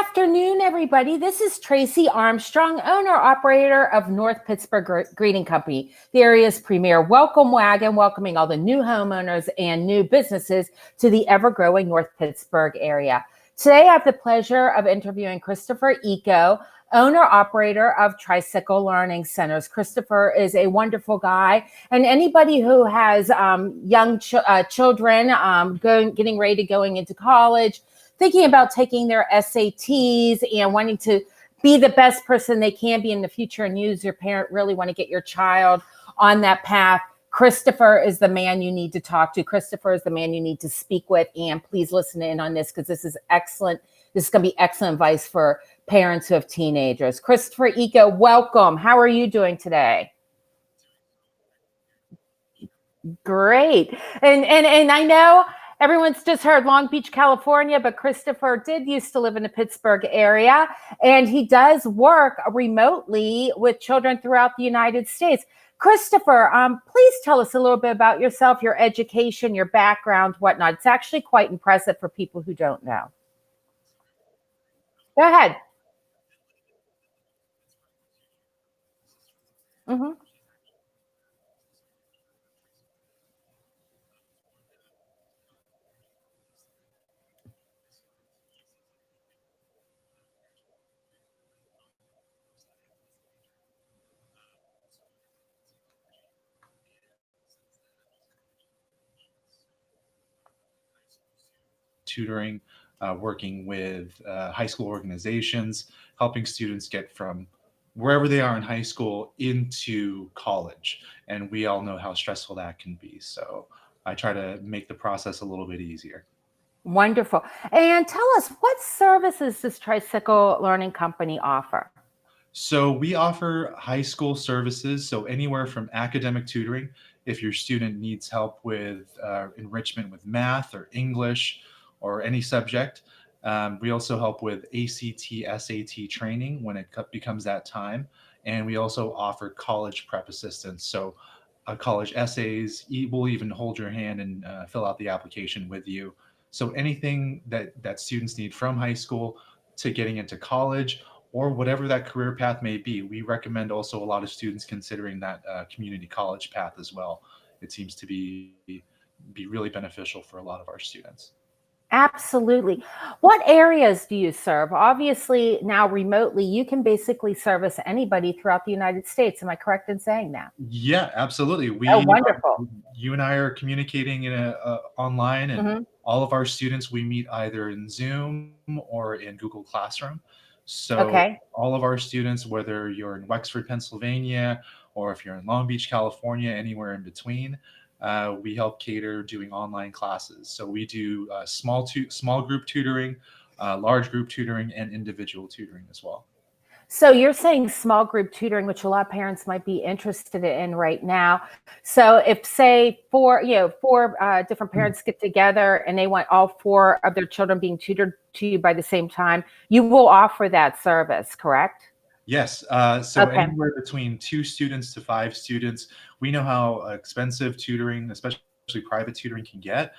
afternoon, everybody. This is Tracy Armstrong, owner-operator of North Pittsburgh Greeting Company, the area's premier welcome wagon, welcoming all the new homeowners and new businesses to the ever-growing North Pittsburgh area. Today, I have the pleasure of interviewing Christopher Eco, owner-operator of Tricycle Learning Centers. Christopher is a wonderful guy, and anybody who has young children getting ready to going into college, thinking about taking their SATs and wanting to be the best person they can be in the future, and you as your parent really want to get your child on that path, Christopher is the man you need to talk to. Christopher is the man you need to speak with, and please listen in on this because this is excellent. This is going to be excellent advice for parents who have teenagers. Christopher Eco, welcome. How are you doing today? Great. And I know everyone's just heard Long Beach, California, but Christopher did used to live in the Pittsburgh area, and he does work remotely with children throughout the United States. Christopher, please tell us a little bit about yourself, your education, your background, whatnot. It's actually quite impressive for people who don't know. Go ahead. Mm-hmm. Tutoring, working with high school organizations, helping students get from wherever they are in high school into college. And we all know how stressful that can be. So I try to make the process a little bit easier. Wonderful. And tell us, what services does Tricycle Learning Company offer? So we offer high school services, so anywhere from academic tutoring, if your student needs help with enrichment with math or English or any subject. We also help with ACT, SAT training when it becomes that time. And we also offer college prep assistance. So college essays, we'll even hold your hand and fill out the application with you. So anything that students need from high school to getting into college or whatever that career path may be, we recommend also a lot of students considering that community college path as well. It seems to be really beneficial for a lot of our students. Absolutely. What areas do you serve? Obviously, now remotely, you can basically service anybody throughout the United States. Am I correct in saying that? Yeah, absolutely. Oh, wonderful. You and I are communicating in online, and Hmm. all of our students we meet either in Zoom or in Google Classroom. So Okay. all of our students, whether you're in Wexford, Pennsylvania, or if you're in Long Beach, California, anywhere in between, we help cater doing online classes. So we do small group tutoring, large group tutoring, and individual tutoring as well. So you're saying small group tutoring, which a lot of parents might be interested in right now. So if, say, four different parents get together and they want all four of their children being tutored to you by the same time, you will offer that service, correct? Yes. So Okay. anywhere between 2 students to 5 students. We know how expensive tutoring, especially private tutoring, can get,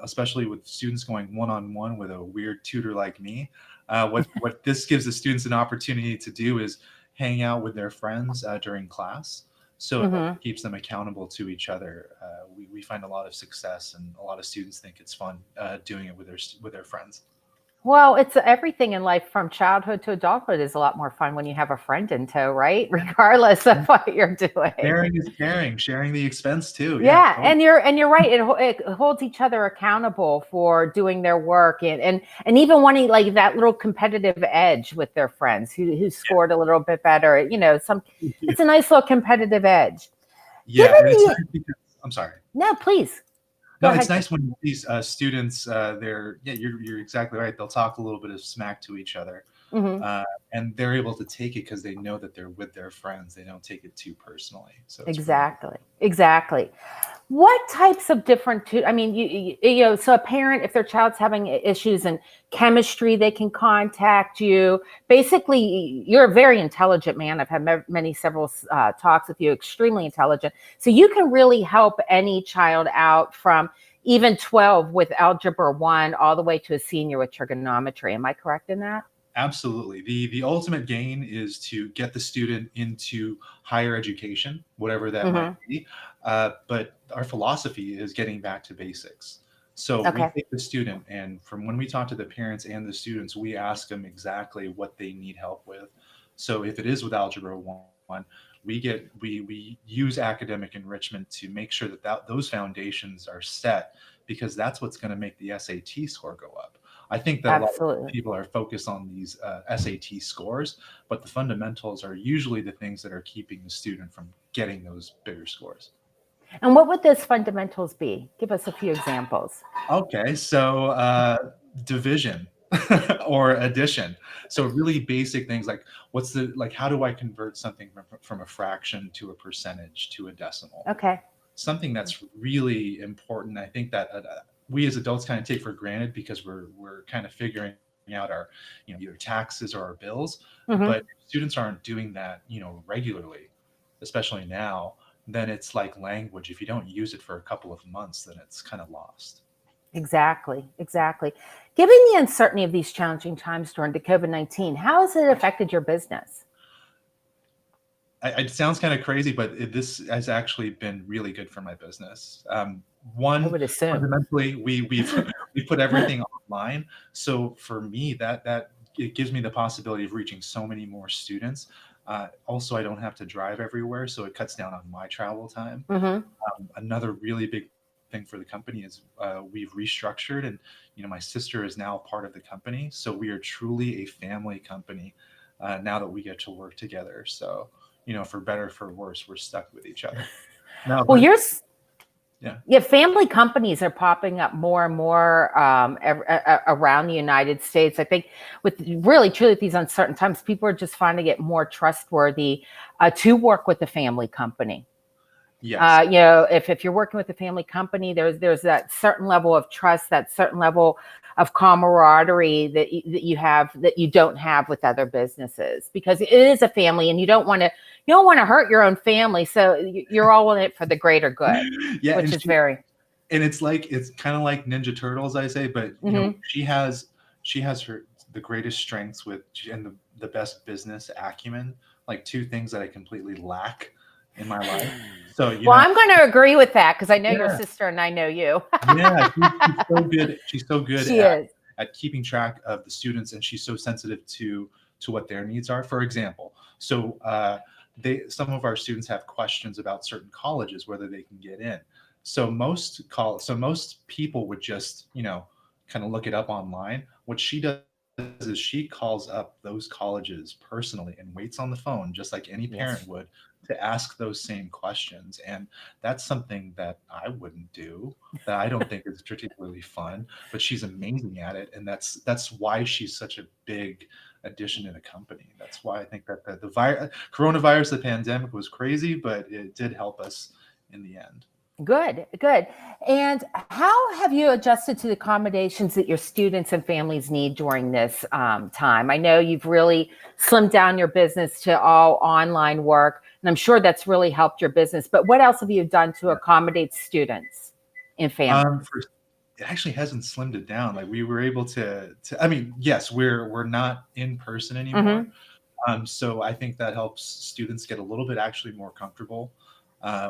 especially with students going one-on-one with a weird tutor like me. What this gives the students an opportunity to do is hang out with their friends during class. So it also Hmm. keeps them accountable to each other. We find a lot of success, and a lot of students think it's fun doing it with their friends. Well, it's everything in life from childhood to adulthood is a lot more fun when you have a friend in tow, right? Regardless of what you're doing. Sharing is caring. Sharing the expense too. Yeah. Yeah, and you're right. It holds each other accountable for doing their work, and even wanting like that little competitive edge with their friends who scored a little bit better. It's a nice little competitive edge. Yeah, Given and it's the nice because I'm sorry. No, please go No, it's ahead. nice when these students, you're exactly right. They'll talk a little bit of smack to each other, Hmm. uh, and they're able to take it because they know that they're with their friends. They don't take it too personally. So it's really good. Exactly, exactly. What types of I mean, so a parent, if their child's having issues in chemistry, they can contact you. Basically, you're a very intelligent man. I've had several talks with you, extremely intelligent. So you can really help any child out from even 12 with Algebra 1 all the way to a senior with trigonometry. Am I correct in that? Absolutely. The ultimate gain is to get the student into higher education, whatever that might Hmm. be. But our philosophy is getting back to basics. So we Okay. take the student, and from when we talk to the parents and the students, we ask them exactly what they need help with. So if it is with Algebra 1, we use academic enrichment to make sure that those foundations are set, because that's what's going to make the SAT score go up. I think that a lot of Absolutely. people are focused on these SAT scores, but the fundamentals are usually the things that are keeping the student from getting those bigger scores. And what would those fundamentals be? Give us a few examples. Okay, so division or addition. So really basic things like how do I convert something from a fraction to a percentage to a decimal? Okay. Something that's really important. I think that we as adults kind of take for granted because we're kind of figuring out our either taxes or our bills, but if Hmm. students aren't doing that regularly, especially now, then it's like language. If you don't use it for a couple of months, then it's kind of lost. Exactly. Exactly. Given the uncertainty of these challenging times during the COVID-19, how has it affected your business? It sounds kind of crazy, but this has actually been really good for my business. I One, would assume. fundamentally, we've we put everything online, so for me, that it gives me the possibility of reaching so many more students. Also, I don't have to drive everywhere, so it cuts down on my travel time. Hmm. Another really big thing for the company is we've restructured, and my sister is now part of the company, so we are truly a family company now that we get to work together. So for better for worse, we're stuck with each other now. Well, But yours, yeah, yeah, family companies are popping up more and more around the United States. I think with really, truly, these uncertain times, people are just finding it more trustworthy to work with a family company. yes, If you're working with a family company, there's that certain level of trust, that certain level of camaraderie that you have that you don't have with other businesses, because it is a family, and you don't want to hurt your own family, so you're all in it for the greater good, yeah, which is very. and it's kind of like Ninja Turtles, I say, but Hmm. she has the greatest strengths and the best business acumen, like two things that I completely lack in my life. So Well, I'm going to agree with that because I know your yeah, sister and I know you. yeah, she's so good. She's so good She is. at keeping track of the students, and she's so sensitive to what their needs are. For example, so some of our students have questions about certain colleges, whether they can get in. So most people would just kind of look it up online. What she does is she calls up those colleges personally and waits on the phone, just like any parent would, Yes. to ask those same questions. And that's something that I wouldn't do, that I don't think is particularly fun, but she's amazing at it, and that's why she's such a big addition to the company. That's why I think that coronavirus, the pandemic, was crazy, but it did help us in the end. Good, good. And how have you adjusted to the accommodations that your students and families need during this time? I know you've really slimmed down your business to all online work, and I'm sure that's really helped your business. But what else have you done to accommodate students and families? For It actually hasn't slimmed it down. Like we were able to. I mean, yes, we're not in person anymore. Hmm. So I think that helps students get a little bit actually more comfortable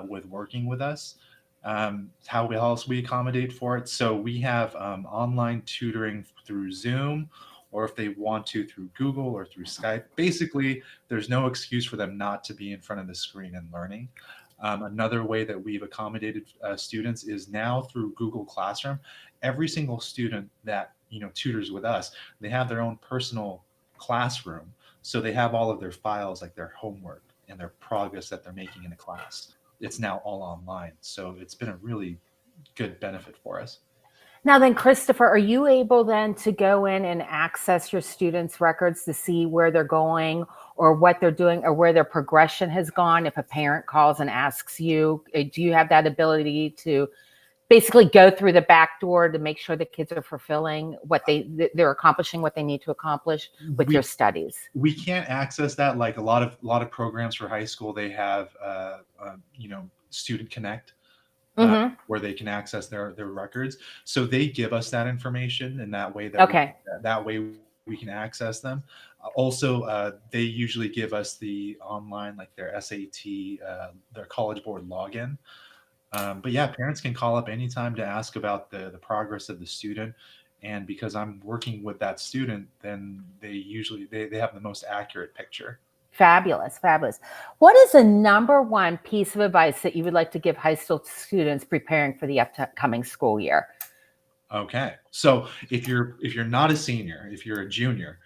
with working with us. How else we accommodate for it? So we have online tutoring through Zoom, or if they want to through Google or through Skype. Basically, there's no excuse for them not to be in front of the screen and learning. Another way that we've accommodated students is now through Google Classroom. Every single student that tutors with us, they have their own personal classroom, so they have all of their files, like their homework and their progress that they're making in a class. It's now all online, so it's been a really good benefit for us. Now then, Christopher, are you able then to go in and access your students' records to see where they're going or what they're doing or where their progression has gone? If a parent calls and asks you, do you have that ability to basically go through the back door to make sure the kids are fulfilling what they're accomplishing what they need to accomplish with their we studies? we can't access that like a lot of programs for high school. They have Student Connect, Hmm. where they can access their records. So they give us that information, and that way Okay. we can access them. Also, they usually give us the online, like their SAT, their College Board login. But yeah, parents can call up anytime to ask about the progress of the student. And because I'm working with that student, then they have the most accurate picture. Fabulous, fabulous. What is the number one piece of advice that you would like to give high school students preparing for the upcoming school year? Okay, so if you're not a senior, if you're a junior,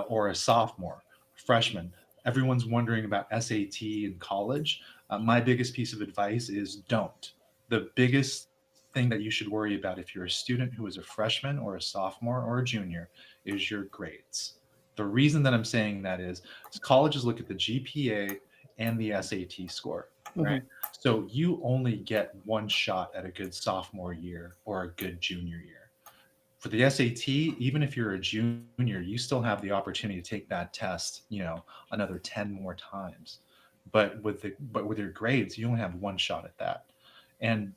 or a sophomore, freshman, everyone's wondering about SAT in college. My biggest piece of advice is don't. The biggest thing that you should worry about if you're a student who is a freshman or a sophomore or a junior is your grades. The reason that I'm saying that is colleges look at the GPA and the SAT score, right? Mhm. So you only get one shot at a good sophomore year or a good junior year. For the SAT, even if you're a junior, you still have the opportunity to take that test, another 10 more times. But with your grades, you only have one shot at that. And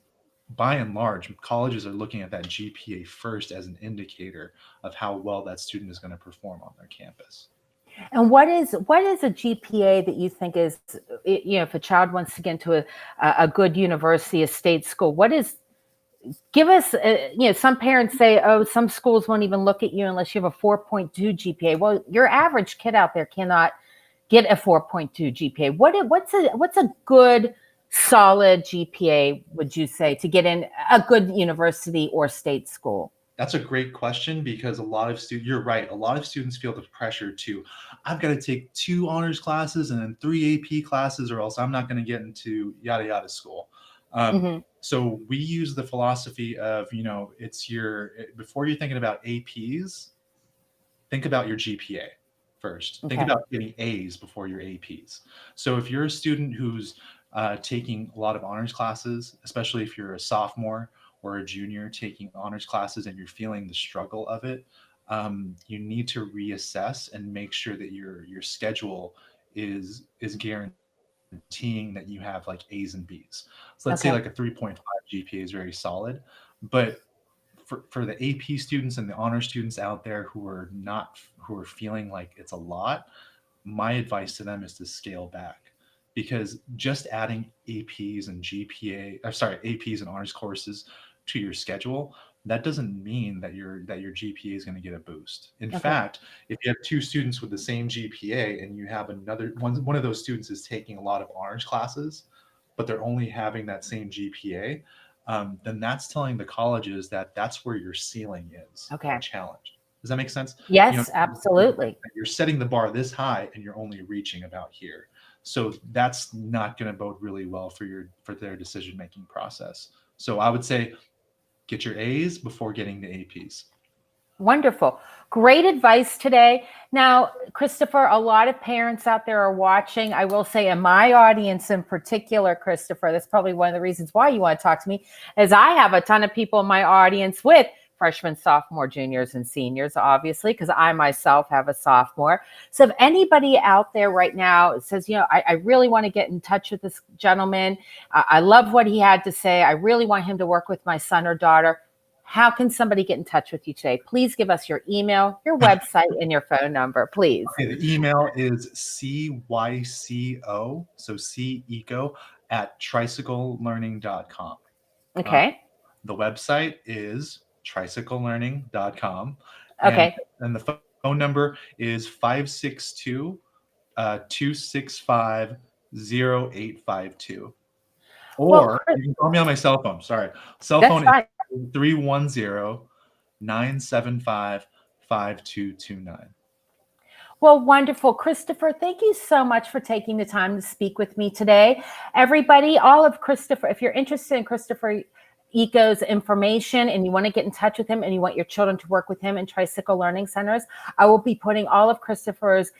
by and large, colleges are looking at that GPA first as an indicator of how well that student is going to perform on their campus. And what is a GPA that you think is, if a child wants to get into a good university, a state school, what is, give us, some parents say, oh, some schools won't even look at you unless you have a 4.2 GPA. Well, your average kid out there cannot get a 4.2 GPA. What's a good solid GPA, would you say, to get in a good university or state school? That's a great question because you're right. A lot of students feel the pressure to, I've got to take 2 honors classes and then 3 AP classes, or else I'm not going to get into yada yada school. Um, Hmm. so we use the philosophy of, before you're thinking about APs, think about your GPA first. Think Okay. about getting A's before your APs. So if you're a student who's taking a lot of honors classes, especially if you're a sophomore or a junior taking honors classes and you're feeling the struggle of it, you need to reassess and make sure that your schedule is guaranteeing that you have like A's and B's. So let's say like a Okay. 3.5 GPA is very solid, but for the AP students and the honor students out there who are feeling like it's a lot, my advice to them is to scale back, because just adding APs and honors courses to your schedule, that doesn't mean that your GPA is going to get a boost. In Okay. fact, if you have two students with the same GPA and you have another one of those students is taking a lot of honors classes, but they're only having that same GPA, then that's telling the colleges that that's where your ceiling is of Okay. challenge. Does that make sense? You know, Yes, absolutely. you're setting the bar this high and you're only reaching about here. So that's not going to bode really well for their decision making process. So I would say get your A's before getting the APs. Wonderful. Great advice today. Now, Christopher, a lot of parents out there are watching. I will say, in my audience in particular, Christopher, that's probably one of the reasons why you want to talk to me, is I have a ton of people in my audience with freshmen, sophomore, juniors, and seniors, obviously, because I myself have a sophomore. So if anybody out there right now says, I really want to get in touch with this gentleman, I love what he had to say, I really want him to work with my son or daughter, how can somebody get in touch with you today? Please give us your email, your website, and your phone number, please. Okay, the email is CYCO, so CECO at tricyclelearning.com. Uh, Okay. the website is tricyclelearning.com. And, Okay. and the phone number is 562 265 0852. Well, Or Chris, you can call me on my cell phone. Sorry. Cell that's phone is fine. 310 975 5229. Well, wonderful. Christopher, thank you so much for taking the time to speak with me today. Everybody, all of Christopher, if you're interested in Christopher Eco's information and you want to get in touch with him and you want your children to work with him in Tricycle Learning Centers, I will be putting all of Christopher's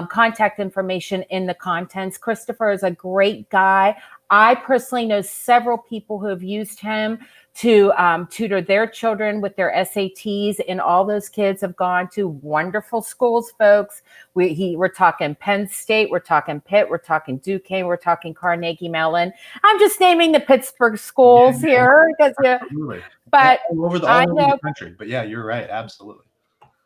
contact information in the contents. Christopher is a great guy. I personally know several people who have used him to tutor their children with their SATs, and all those kids have gone to wonderful schools, folks. We're talking Penn State, we're talking Pitt, we're talking Duquesne, we're talking Carnegie Mellon. I'm just naming the Pittsburgh schools Yeah, here because absolutely. but All over I the know country. But yeah, you're right. Absolutely.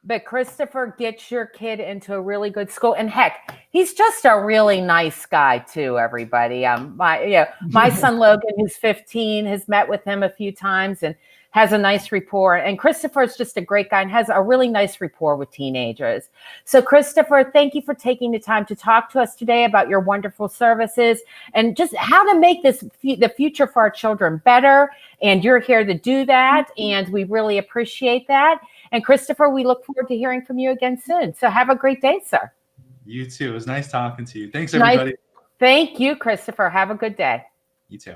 But Christopher, get your kid into a really good school, and heck, he's just a really nice guy too. Everybody, my son Logan, who's 15, has met with him a few times and has a nice rapport. And Christopher is just a great guy and has a really nice rapport with teenagers. So, Christopher, thank you for taking the time to talk to us today about your wonderful services and just how to make the future for our children better. And you're here to do that, and we really appreciate that. And Christopher, we look forward to hearing from you again soon. So have a great day, sir. You too. It was nice talking to you. Thanks, everybody. Thank you, Christopher. Have a good day. You too.